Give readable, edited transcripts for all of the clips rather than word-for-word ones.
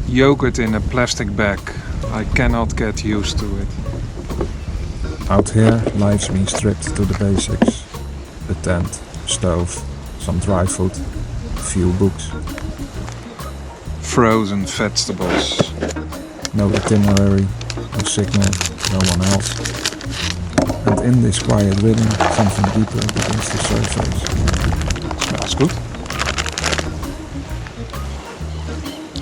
Yogurt in a plastic bag. I cannot get used to it. Out here, life's been stripped to the basics. A tent, stove, some dry food, a few books. Frozen vegetables. No itinerary, no signal, no one else. And in this quiet rhythm, something deeper begins to surface. Smells good.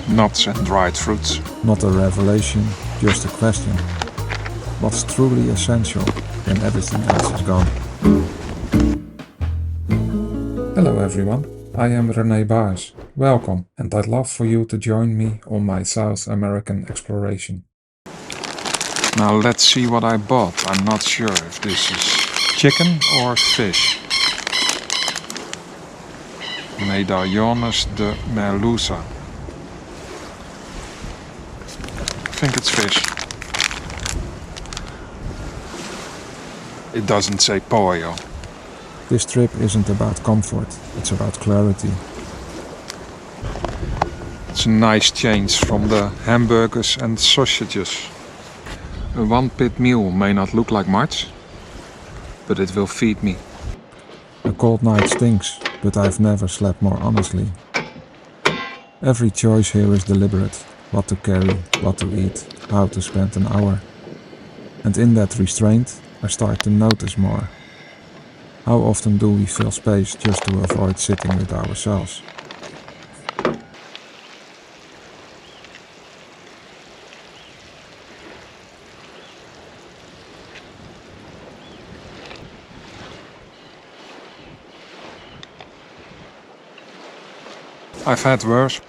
Nuts and dried fruits. Not a revelation, just a question. What's truly essential when everything else is gone? Hello everyone, I am René Baars. Welcome, and I'd love for you to join me on my South American exploration. Now let's see what I bought. I'm not sure if this is chicken or fish. Medallones de merluza. I think it's fish. It doesn't say pollo. This trip isn't about comfort, it's about clarity. It's a nice change from the hamburgers and sausages. A one-pit meal may not look like much, but it will feed me. A cold night stinks, but I've never slept more honestly. Every choice here is deliberate. What to carry, what to eat, how to spend an hour. And in that restraint, I start to notice more. How often do we fill space just to avoid sitting with ourselves? I've had worse.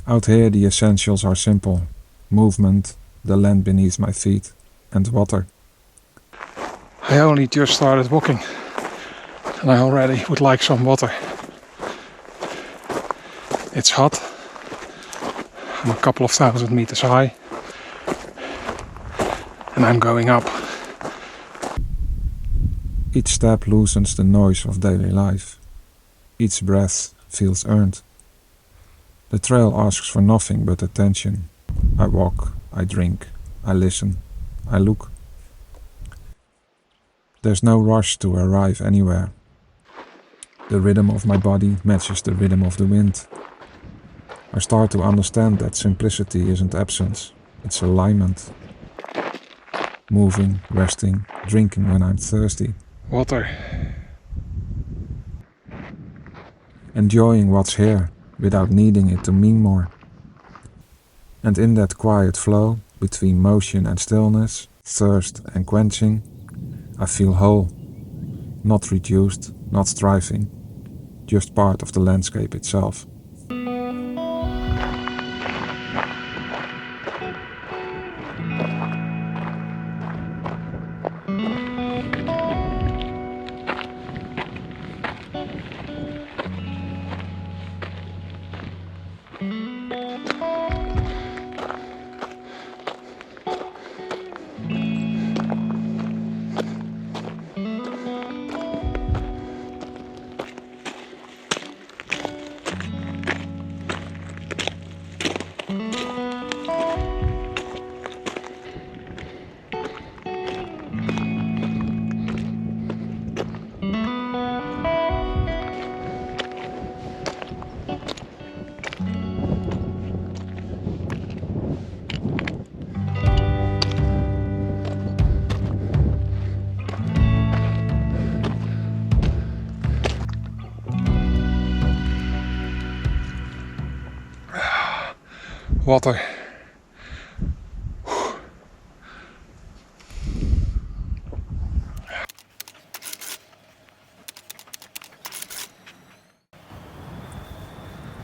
Out here the essentials are simple. Movement, the land beneath my feet, and water. I only just started walking and I already would like some water. It's hot. I'm a couple of thousand meters high and I'm going up. Each step loosens the noise of daily life. Each breath feels earned. The trail asks for nothing but attention. I walk, I drink, I listen, I look. There's no rush to arrive anywhere. The rhythm of my body matches the rhythm of the wind. I start to understand that simplicity isn't absence, it's alignment. Moving, resting, drinking when I'm thirsty. Water. Enjoying what's here, without needing it to mean more. And in that quiet flow, between motion and stillness, thirst and quenching, I feel whole. Not reduced, not striving, just part of the landscape itself. Water.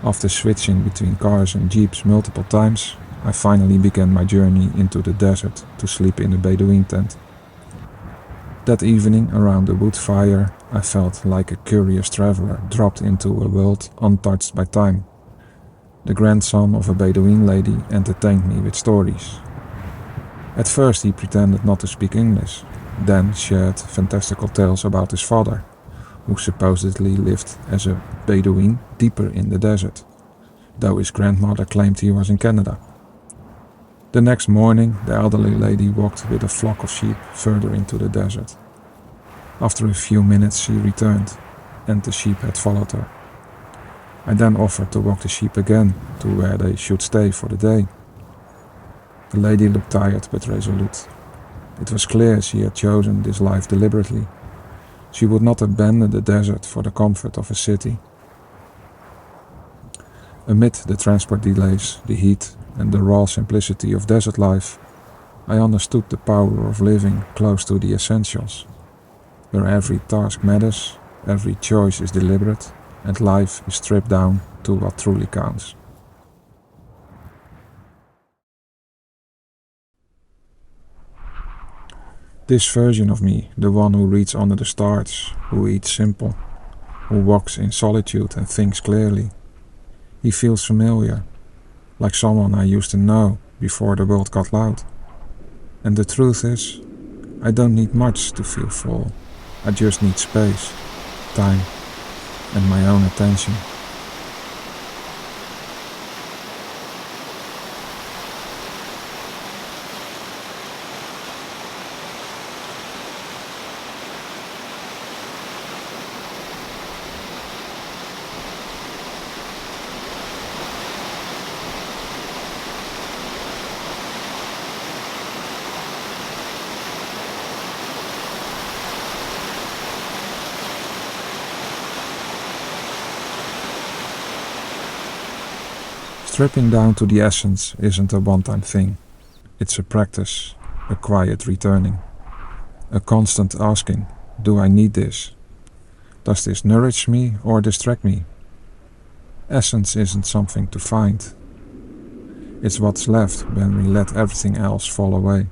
After switching between cars and jeeps multiple times, I finally began my journey into the desert to sleep in a Bedouin tent. That evening, around the wood fire, I felt like a curious traveler dropped into a world untouched by time. The grandson of a Bedouin lady entertained me with stories. At first he pretended not to speak English, then shared fantastical tales about his father, who supposedly lived as a Bedouin deeper in the desert, though his grandmother claimed he was in Canada. The next morning, the elderly lady walked with a flock of sheep further into the desert. After a few minutes she returned, and the sheep had followed her. I then offered to walk the sheep again to where they should stay for the day. The lady looked tired but resolute. It was clear she had chosen this life deliberately. She would not abandon the desert for the comfort of a city. Amid the transport delays, the heat, and the raw simplicity of desert life, I understood the power of living close to the essentials, where every task matters, every choice is deliberate, and life is stripped down to what truly counts. This version of me, the one who reads under the stars, who eats simple, who walks in solitude and thinks clearly, he feels familiar, like someone I used to know before the world got loud. And the truth is, I don't need much to feel full. I just need space, time, and my own attention. Stripping down to the essence isn't a one-time thing. It's a practice, a quiet returning, a constant asking, do I need this? Does this nourish me or distract me? Essence isn't something to find. It's what's left when we let everything else fall away.